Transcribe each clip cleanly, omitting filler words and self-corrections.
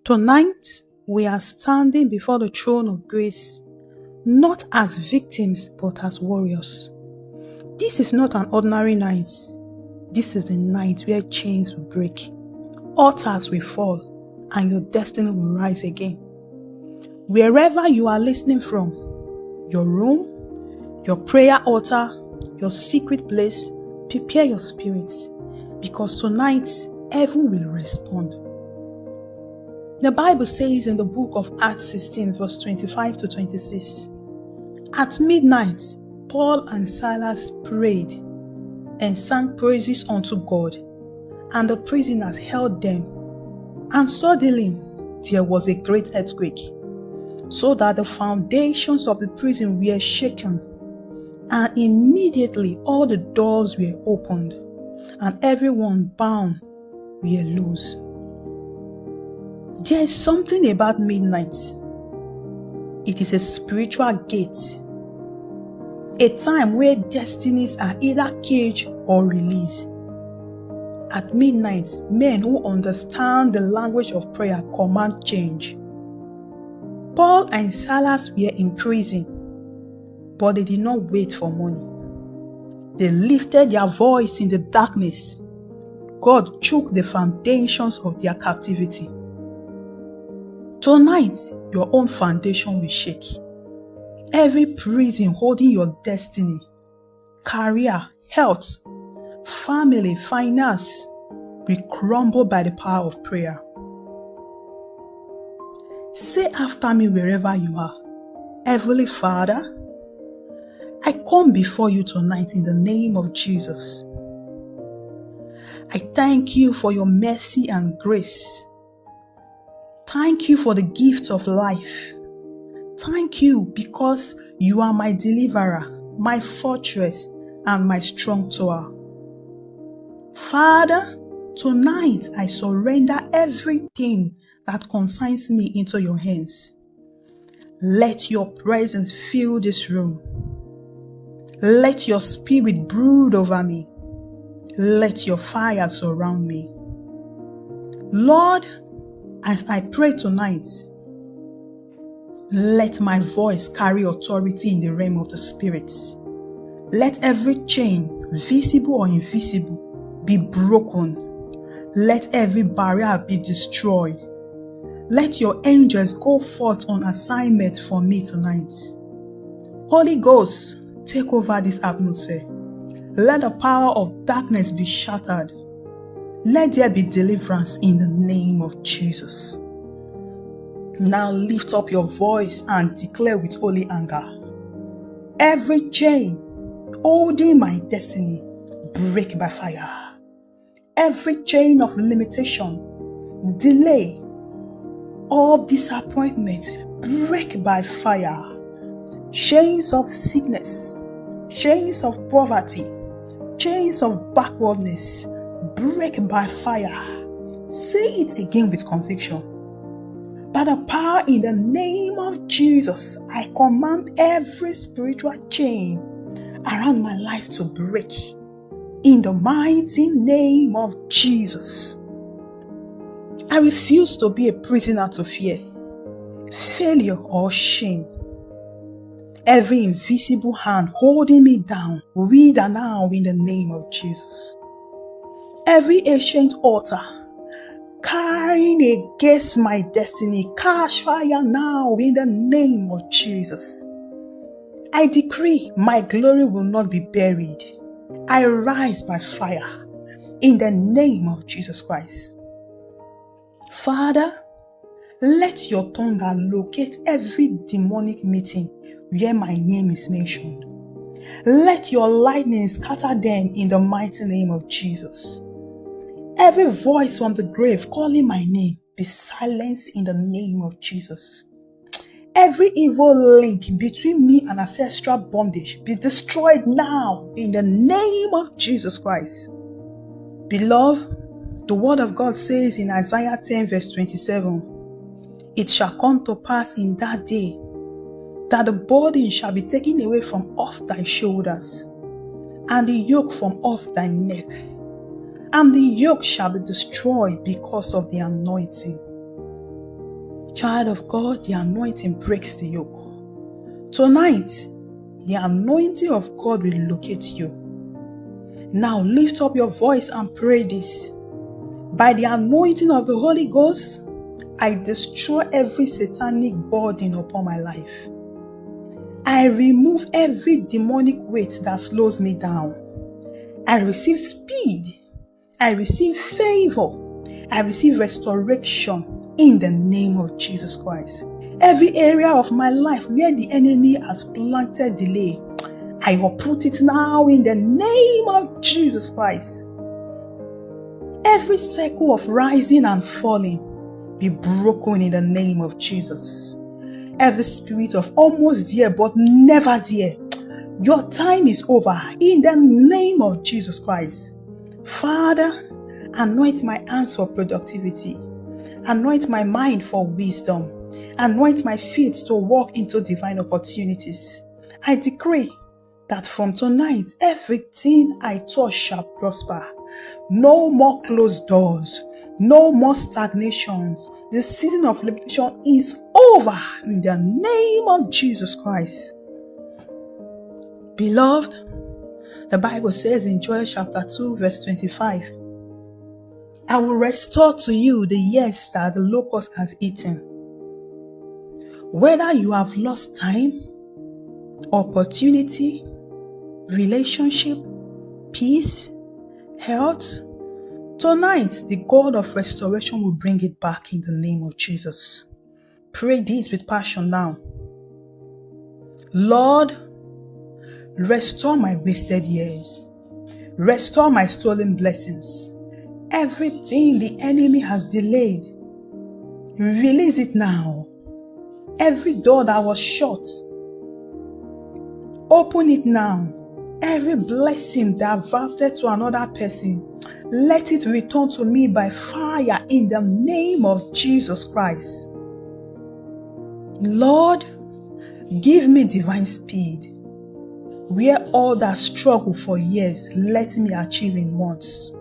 Tonight, we are standing before the throne of grace, not as victims, but as warriors. This is not an ordinary night. This is the night where chains will break, altars will fall, and your destiny will rise again. Wherever you are listening from, your room, your prayer altar, your secret place, prepare your spirits, because tonight, heaven will respond. The Bible says in the book of Acts 16, verse 25 to 26, at midnight, Paul and Silas prayed and sang praises unto God, and the prisoners held them. And suddenly, there was a great earthquake, so that the foundations of the prison were shaken, and immediately all the doors were opened, and everyone bound were loose. There is something about midnight. It is a spiritual gate, a time where destinies are either caged or released. At midnight, men who understand the language of prayer command change. Paul and Silas were in prison, but they did not wait for money. They lifted their voice in the darkness. God shook the foundations of their captivity. Tonight, your own foundation will shake. Every prison holding your destiny, career, health, family, finance will crumble by the power of prayer. Say after me wherever you are. Heavenly Father, I come before you tonight in the name of Jesus. I thank you for your mercy and grace. Thank you for the gift of life. Thank you because you are my deliverer, my fortress, and my strong tower. Father, tonight I surrender everything that concerns me into your hands. Let your presence fill this room. Let your spirit brood over me. Let your fire surround me. Lord, as I pray tonight, let my voice carry authority in the realm of the Spirit. Let every chain, visible or invisible, be broken. Let every barrier be destroyed. Let your angels go forth on assignment for me tonight. Holy Ghost, take over this atmosphere. Let the power of darkness be shattered. Let there be deliverance in the name of Jesus. Now lift up your voice and declare with holy anger. Every chain holding my destiny, break by fire. Every chain of limitation, delay, or disappointment, break by fire. Chains of sickness, chains of poverty, chains of backwardness, break by fire. Say it again with conviction. By the power in the name of Jesus, I command every spiritual chain around my life to break. In the mighty name of Jesus. I refuse to be a prisoner to fear, failure, or shame. Every invisible hand holding me down, wither now in the name of Jesus. Every ancient altar carrying against my destiny, catch fire now in the name of Jesus. I decree my glory will not be buried. I rise by fire in the name of Jesus Christ. Father, let your thunder locate every demonic meeting where my name is mentioned. Let your lightning scatter them in the mighty name of Jesus. Every voice from the grave calling my name be silenced in the name of Jesus. Every evil link between me and ancestral bondage be destroyed now in the name of Jesus Christ. Beloved, the word of God says in Isaiah 10 verse 27, it shall come to pass in that day that the burden shall be taken away from off thy shoulders, and the yoke from off thy neck, and the yoke shall be destroyed because of the anointing. Child of God, the anointing breaks the yoke. Tonight, the anointing of God will locate you. Now lift up your voice and pray this. By the anointing of the Holy Ghost, I destroy every satanic burden upon my life. I remove every demonic weight that slows me down. I receive speed. I receive favor. I receive restoration in the name of Jesus Christ. Every area of my life where the enemy has planted delay, I uproot it now in the name of Jesus Christ. Every cycle of rising and falling be broken in the name of Jesus. Every spirit of almost there but never there, your time is over in the name of Jesus Christ. Father, anoint my hands for productivity. Anoint my mind for wisdom. Anoint my feet to walk into divine opportunities. I decree that from tonight, everything I touch shall prosper. No more closed doors. No more stagnations. The season of limitation is over in the name of Jesus Christ. Beloved, the Bible says in Joel chapter 2 verse 25, I will restore to you the years that the locust has eaten. Whether you have lost time, opportunity, relationship, peace, health, tonight the God of restoration will bring it back in the name of Jesus. Pray this with passion now. Lord, restore my wasted years. Restore my stolen blessings. Everything the enemy has delayed, release it now. Every door that was shut, open it now. Every blessing that diverted to another person, let it return to me by fire in the name of Jesus Christ. Lord, give me divine speed. Where all that struggle for years, let me achieve in months.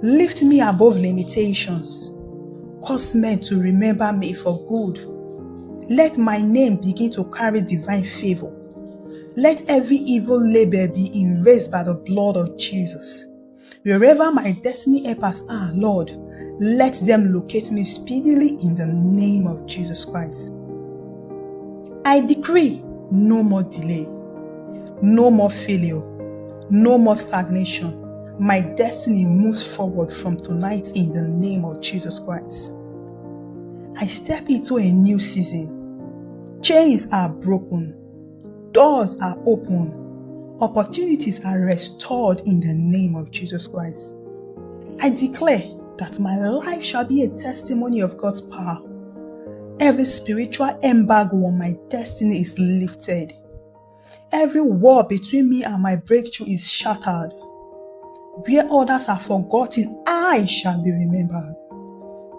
Lift me above limitations. Cause men to remember me for good. Let my name begin to carry divine favor. Let every evil label be erased by the blood of Jesus. Wherever my destiny helpers are, Lord, let them locate me speedily in the name of Jesus Christ. I decree no more delay, no more failure, no more stagnation. My destiny moves forward from tonight in the name of Jesus Christ. I step into a new season. Chains are broken. Doors are open. Opportunities are restored in the name of Jesus Christ. I declare that my life shall be a testimony of God's power. Every spiritual embargo on my destiny is lifted. Every wall between me and my breakthrough is shattered. Where others are forgotten, I shall be remembered.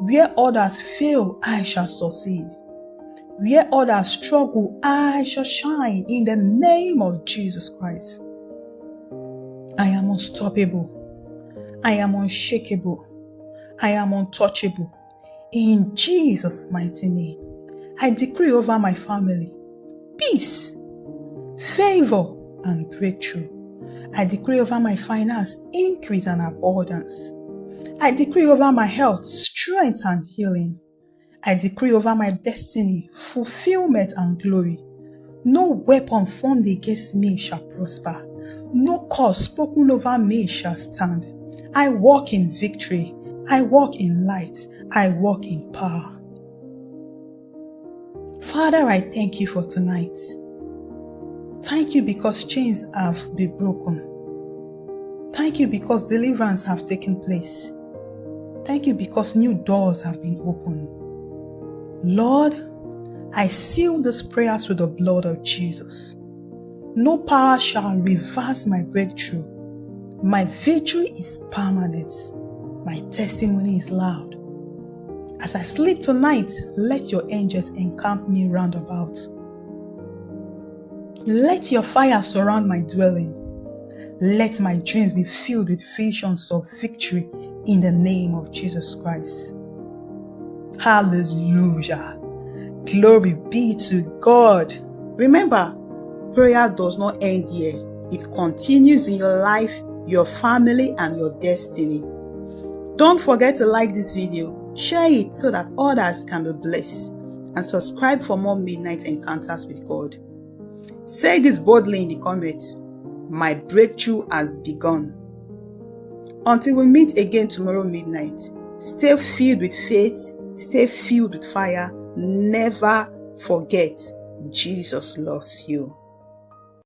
Where others fail, I shall succeed. Where others struggle, I shall shine in the name of Jesus Christ. I am unstoppable. I am unshakable. I am untouchable. In Jesus' mighty name, I decree over my family peace, favor, and breakthrough. I decree over my finance increase and abundance. I decree over my health strength and healing. I decree over my destiny fulfillment and glory. No weapon formed against me shall prosper. No curse spoken over me shall stand. I walk in victory. I walk in light. I walk in power. Father, I thank you for tonight. Thank you because chains have been broken. Thank you because deliverance have taken place. Thank you because new doors have been opened. Lord, I seal these prayers with the blood of Jesus. No power shall reverse my breakthrough. My victory is permanent. My testimony is loud. As I sleep tonight, let your angels encamp me round about. Let your fire surround my dwelling. Let my dreams be filled with visions of victory in the name of Jesus Christ. Hallelujah. Glory be to God. Remember, prayer does not end here. It continues in your life, your family, and your destiny. Don't forget to like this video, share it so that others can be blessed, and subscribe for more midnight encounters with God. Say this boldly in the comments: my breakthrough has begun. Until we meet again tomorrow midnight, stay filled with faith, stay filled with fire. Never forget, Jesus loves you.